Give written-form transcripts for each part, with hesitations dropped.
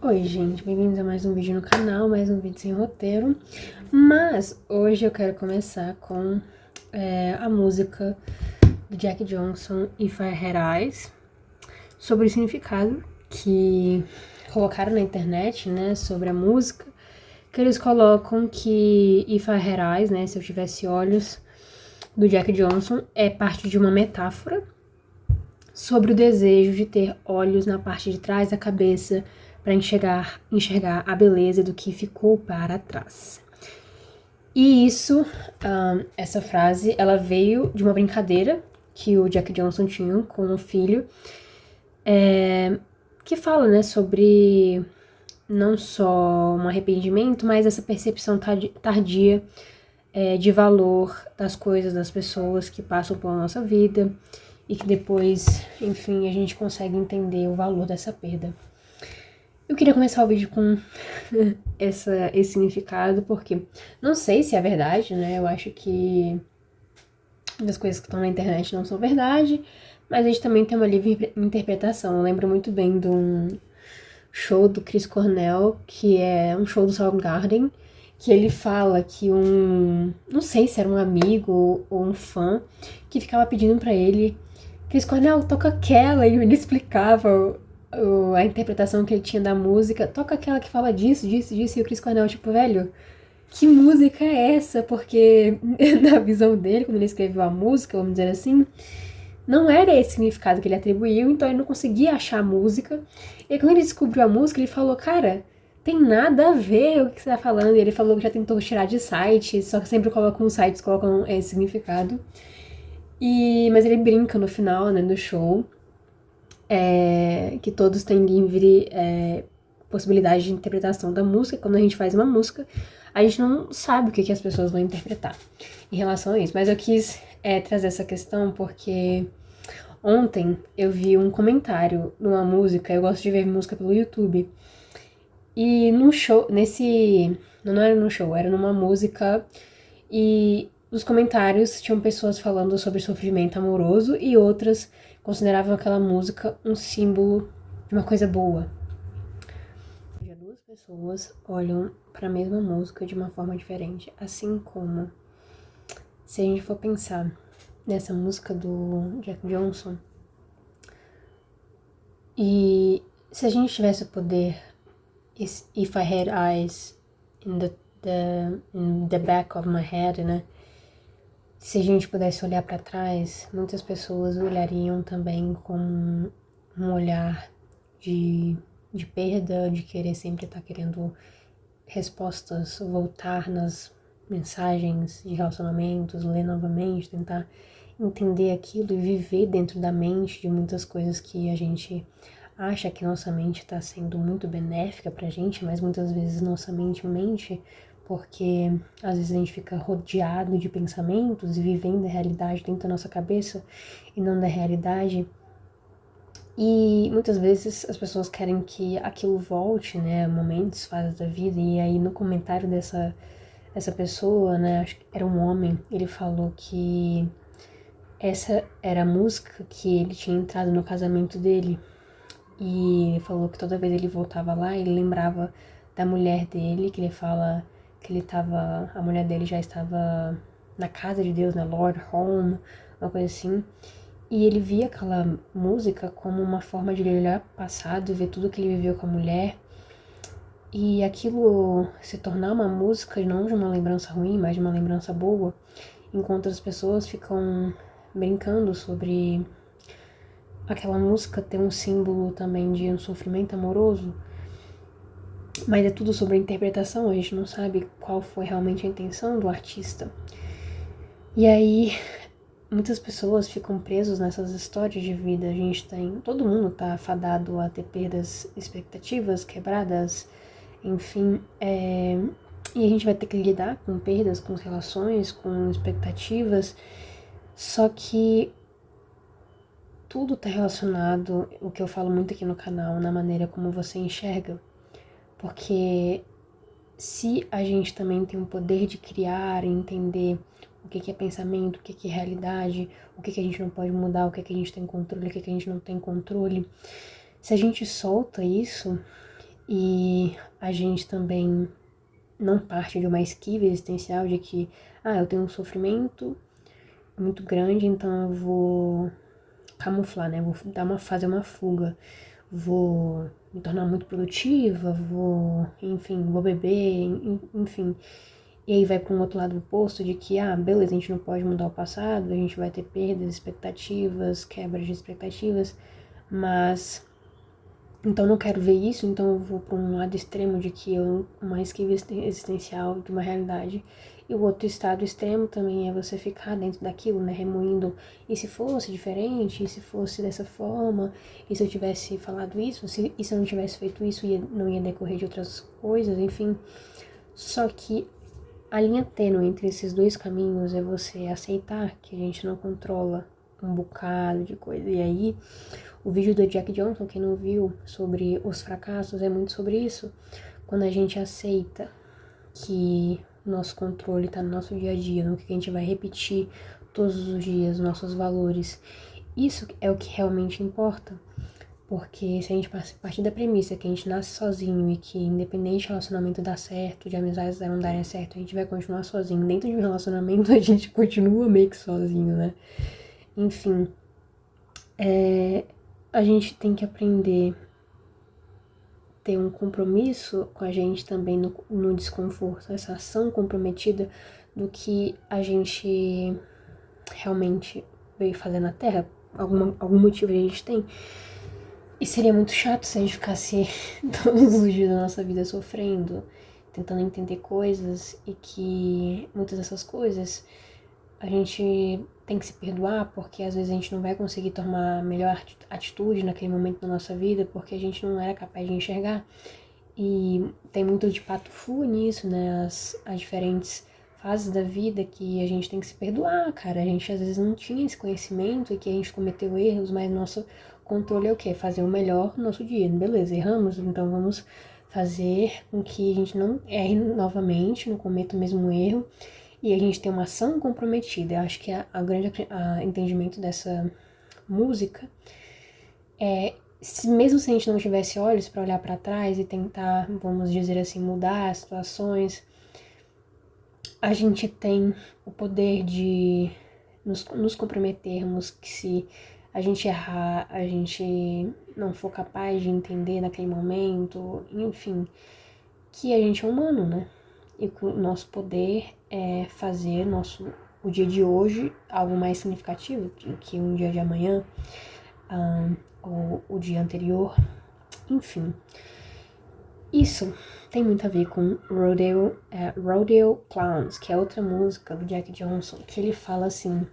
Oi, gente, bem-vindos a mais um vídeo no canal, mais um vídeo sem roteiro. Mas hoje eu quero começar com a música do Jack Johnson, If I Had Eyes, sobre o significado que colocaram na internet, né, sobre a música, que eles colocam que If I Had Eyes, né, se eu tivesse olhos, do Jack Johnson, é parte de uma metáfora sobre o desejo de ter olhos na parte de trás da cabeça, para enxergar a beleza do que ficou para trás. E isso, essa frase, ela veio de uma brincadeira que o Jack Johnson tinha com um filho, que fala, né, sobre não só um arrependimento, mas essa percepção tardia de valor das coisas, das pessoas que passam pela nossa vida e que depois, enfim, a gente consegue entender o valor dessa perda. Eu queria começar o vídeo com esse significado, porque não sei se é verdade, né? Eu acho que as coisas que estão na internet não são verdade, mas a gente também tem uma livre interpretação. Eu lembro muito bem de um show do Chris Cornell, que é um show do Soundgarden, que ele fala que não sei se era um amigo ou um fã, que ficava pedindo pra ele: Chris Cornell, toca aquela, e ele explicava a interpretação que ele tinha da música, toca aquela que fala disso, disso, disso, e o Chris Cornell, tipo, velho, que música é essa? Porque na visão dele, quando ele escreveu a música, vamos dizer assim, não era esse significado que ele atribuiu, então ele não conseguia achar a música. E quando ele descobriu a música, ele falou, cara, tem nada a ver o que você tá falando. E ele falou que já tentou tirar de site, só que sempre colocam sites, colocam esse significado. Mas ele brinca no final, né, do show, que todos têm livre possibilidade de interpretação da música. Quando a gente faz uma música, a gente não sabe o que as pessoas vão interpretar em relação a isso. Mas eu quis trazer essa questão porque ontem eu vi um comentário numa música. Eu gosto de ver música pelo YouTube. E num show, não era num show, era numa música, e nos comentários tinham pessoas falando sobre sofrimento amoroso e outras consideravam aquela música um símbolo de uma coisa boa. Duas pessoas olham para a mesma música de uma forma diferente, assim como se a gente for pensar nessa música do Jack Johnson, e se a gente tivesse o poder, if I had eyes in the back of my head, né? Se a gente pudesse olhar para trás, muitas pessoas olhariam também com um olhar de perda, de querer sempre estar querendo respostas, voltar nas mensagens de relacionamentos, ler novamente, tentar entender aquilo e viver dentro da mente de muitas coisas que a gente acha que nossa mente está sendo muito benéfica pra gente, mas muitas vezes nossa mente mente porque às vezes a gente fica rodeado de pensamentos e vivendo a realidade dentro da nossa cabeça e não da realidade. E muitas vezes as pessoas querem que aquilo volte, né, momentos, fases da vida, e aí no comentário dessa pessoa, né, acho que era um homem, ele falou que essa era a música que ele tinha entrado no casamento dele, e ele falou que toda vez ele voltava lá, ele lembrava da mulher dele, que ele fala que a mulher dele já estava na casa de Deus, né, Lord Home, uma coisa assim. E ele via aquela música como uma forma de ele olhar para o passado e ver tudo que ele viveu com a mulher. E aquilo se tornar uma música não de uma lembrança ruim, mas de uma lembrança boa, enquanto as pessoas ficam brincando sobre aquela música ter um símbolo também de um sofrimento amoroso. Mas é tudo sobre a interpretação, a gente não sabe qual foi realmente a intenção do artista. E aí, muitas pessoas ficam presas nessas histórias de vida. Todo mundo tá fadado a ter perdas, expectativas quebradas, enfim. E a gente vai ter que lidar com perdas, com relações, com expectativas. Só que tudo tá relacionado, o que eu falo muito aqui no canal, na maneira como você enxerga. Porque se a gente também tem o poder de criar e entender o que é pensamento, o que é realidade, o que a gente não pode mudar, o que a gente tem controle, o que a gente não tem controle, se a gente solta isso E a gente também não parte de uma esquiva existencial de que, eu tenho um sofrimento muito grande, então eu vou camuflar, né? Vou fazer uma fuga, vou me tornar muito produtiva, vou beber, enfim. E aí vai para um outro lado oposto de que, beleza, a gente não pode mudar o passado, a gente vai ter perdas, expectativas, quebras de expectativas, mas então não quero ver isso, então eu vou para um lado extremo de que uma esquiva existencial de uma realidade. E o outro estado extremo também é você ficar dentro daquilo, né, remoendo, e se fosse diferente, e se fosse dessa forma, e se eu tivesse falado isso, e se eu não tivesse feito isso, não ia decorrer de outras coisas, enfim. Só que a linha tênue entre esses dois caminhos é você aceitar que a gente não controla um bocado de coisa. E aí, o vídeo do Jack Johnson, quem não viu, sobre os fracassos, é muito sobre isso. Quando a gente aceita que o nosso controle está no nosso dia a dia, no que a gente vai repetir todos os dias, nossos valores. Isso é o que realmente importa. Porque se a gente partir da premissa que a gente nasce sozinho e que independente de relacionamento dar certo, de amizades não darem certo, a gente vai continuar sozinho. Dentro de um relacionamento a gente continua meio que sozinho, né? Enfim, a gente tem que aprender a ter um compromisso com a gente também no desconforto, essa ação comprometida do que a gente realmente veio fazer na Terra, algum motivo a gente tem. E seria muito chato se a gente ficasse todos os dias da nossa vida sofrendo, tentando entender coisas e que muitas dessas coisas a gente tem que se perdoar porque às vezes a gente não vai conseguir tomar a melhor atitude naquele momento da nossa vida porque a gente não era capaz de enxergar. E tem muito de pato fu nisso, né? As diferentes fases da vida que a gente tem que se perdoar, cara. A gente às vezes não tinha esse conhecimento e que a gente cometeu erros, mas nosso controle é o quê? Fazer o melhor no nosso dia. Beleza, erramos, então vamos fazer com que a gente não erre novamente, não cometa o mesmo erro e a gente tem uma ação comprometida. Eu acho que a grande entendimento dessa música é mesmo se a gente não tivesse olhos para olhar para trás e tentar, vamos dizer assim, mudar as situações, a gente tem o poder de nos comprometermos que se a gente errar, a gente não for capaz de entender naquele momento, enfim, que a gente é humano, né? E que o nosso poder é fazer o dia de hoje algo mais significativo do que um dia de amanhã, ou o dia anterior, enfim. Isso tem muito a ver com Rodeo Clowns, que é outra música do Jack Johnson, que ele fala assim,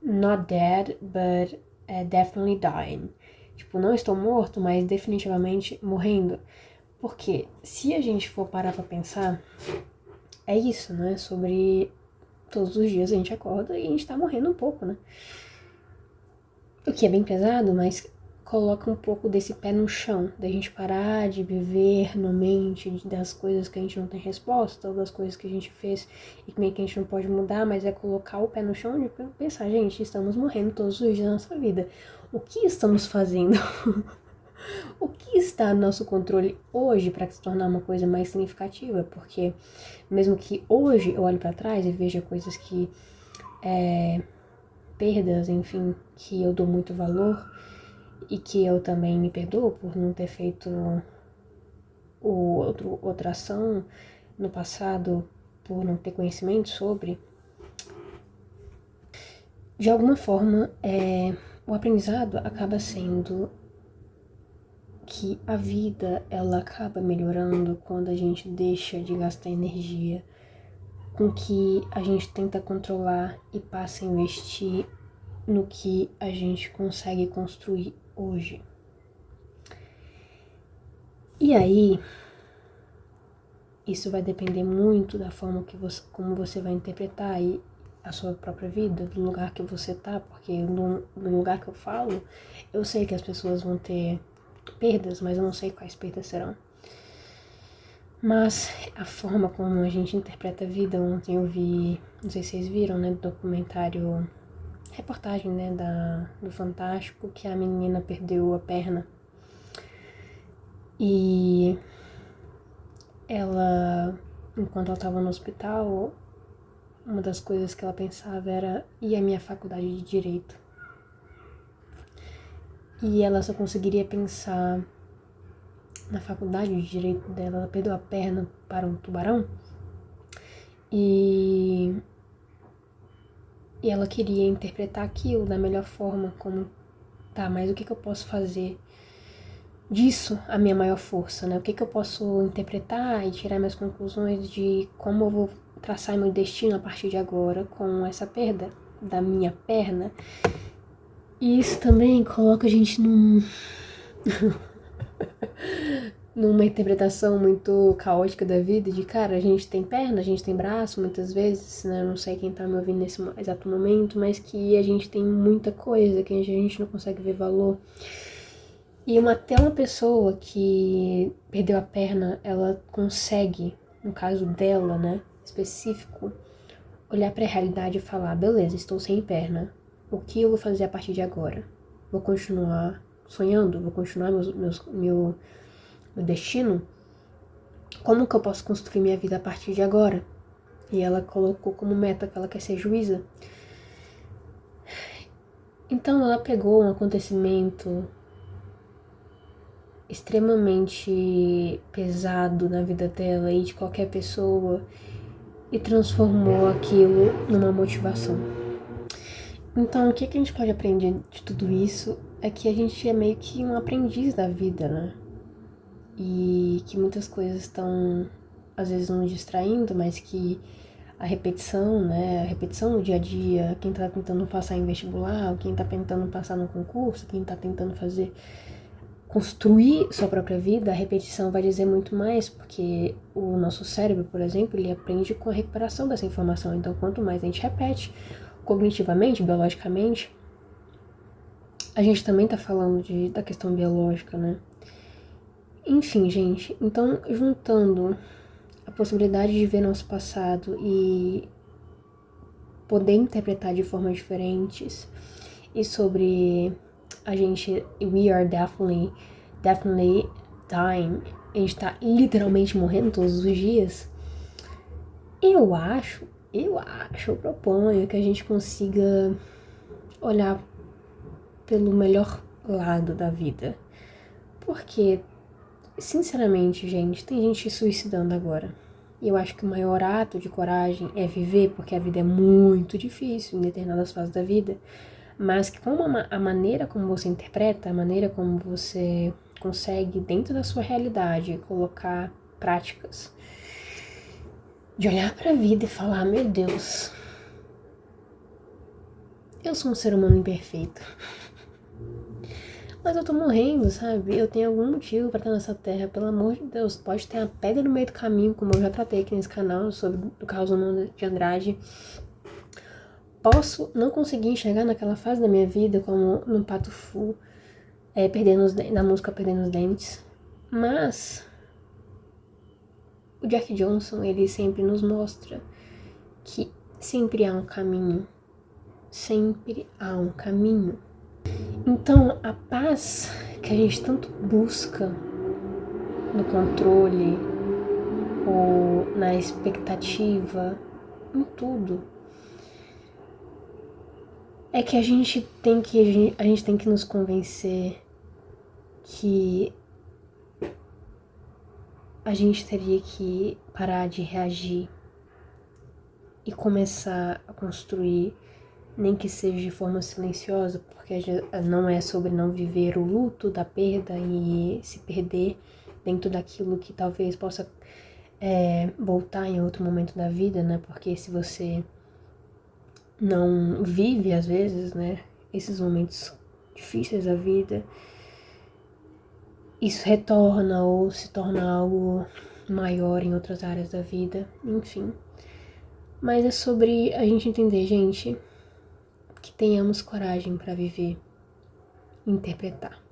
not dead, but definitely dying. Tipo, não estou morto, mas definitivamente morrendo. Porque se a gente for parar pra pensar, é isso, né? Sobre todos os dias a gente acorda e a gente tá morrendo um pouco, né? O que é bem pesado, mas coloca um pouco desse pé no chão, da gente parar de viver no mente das coisas que a gente não tem resposta, ou das coisas que a gente fez e que meio que a gente não pode mudar, mas é colocar o pé no chão e pensar, gente, estamos morrendo todos os dias da nossa vida. O que estamos fazendo? O que está no nosso controle hoje para se tornar uma coisa mais significativa? Porque mesmo que hoje eu olhe para trás e veja coisas que perdas, enfim, que eu dou muito valor e que eu também me perdoo por não ter feito outra ação no passado, por não ter conhecimento sobre, de alguma forma, o aprendizado acaba sendo que a vida ela acaba melhorando quando a gente deixa de gastar energia com que a gente tenta controlar e passa a investir no que a gente consegue construir hoje. E aí, isso vai depender muito da forma como você vai interpretar a sua própria vida, do lugar que você tá, porque no lugar que eu falo, eu sei que as pessoas vão ter perdas, mas eu não sei quais perdas serão. Mas a forma como a gente interpreta a vida, ontem eu vi, não sei se vocês viram, né, do reportagem, né, do Fantástico, que a menina perdeu a perna E ela, enquanto ela estava no hospital, uma das coisas que ela pensava era: e a minha faculdade de Direito? E ela só conseguiria pensar na faculdade de Direito dela. Ela perdeu a perna para um tubarão. E ela queria interpretar aquilo da melhor forma, como, tá, mas o que eu posso fazer disso a minha maior força, né? O que eu posso interpretar e tirar minhas conclusões de como eu vou traçar meu destino a partir de agora com essa perda da minha perna. E isso também coloca a gente numa interpretação muito caótica da vida, de cara, a gente tem perna, a gente tem braço, muitas vezes, né? Eu não sei quem tá me ouvindo nesse exato momento, mas que a gente tem muita coisa que a gente não consegue ver valor. E até uma pessoa que perdeu a perna, ela consegue, no caso dela, né, específico, olhar para a realidade e falar: beleza, estou sem perna, o que eu vou fazer a partir de agora? Vou continuar sonhando? Vou continuar meu destino? Como que eu posso construir minha vida a partir de agora? E ela colocou como meta que ela quer ser juíza. Então ela pegou um acontecimento extremamente pesado na vida dela e de qualquer pessoa e transformou aquilo numa motivação. Então, o que a gente pode aprender de tudo isso é que a gente é meio que um aprendiz da vida, né? E que muitas coisas estão, às vezes, nos distraindo, mas que a repetição, né? A repetição no dia a dia, quem tá tentando passar em vestibular, quem tá tentando passar no concurso, quem tá tentando construir sua própria vida, a repetição vai dizer muito mais, porque o nosso cérebro, por exemplo, ele aprende com a recuperação dessa informação. Então, quanto mais a gente repete, cognitivamente, biologicamente, a gente também tá falando da questão biológica, né? Enfim, gente, então, juntando a possibilidade de ver nosso passado e poder interpretar de formas diferentes, e sobre a gente, we are definitely dying, a gente tá literalmente morrendo todos os dias, eu proponho que a gente consiga olhar pelo melhor lado da vida. Porque, sinceramente, gente, tem gente se suicidando agora. E eu acho que o maior ato de coragem é viver, porque a vida é muito difícil em determinadas fases da vida. Mas que como a maneira como você interpreta, a maneira como você consegue, dentro da sua realidade, colocar práticas, de olhar pra vida e falar: meu Deus, eu sou um ser humano imperfeito, mas eu tô morrendo, sabe? Eu tenho algum motivo pra estar nessa terra, pelo amor de Deus. Pode ter uma pedra no meio do caminho, como eu já tratei aqui nesse canal sobre o Carlos Drummond de Andrade. Posso não conseguir enxergar naquela fase da minha vida, como no Pato Fu, na música Perdendo os Dentes, mas o Jack Johnson, ele sempre nos mostra que sempre há um caminho. Sempre há um caminho. Então, a paz que a gente tanto busca no controle ou na expectativa, em tudo, é que a gente tem que nos convencer que a gente teria que parar de reagir e começar a construir, nem que seja de forma silenciosa, porque não é sobre não viver o luto da perda e se perder dentro daquilo que talvez possa voltar em outro momento da vida, né? Porque se você não vive, às vezes, né, esses momentos difíceis da vida, isso retorna ou se torna algo maior em outras áreas da vida, enfim. Mas é sobre a gente entender, gente, que tenhamos coragem para viver e interpretar.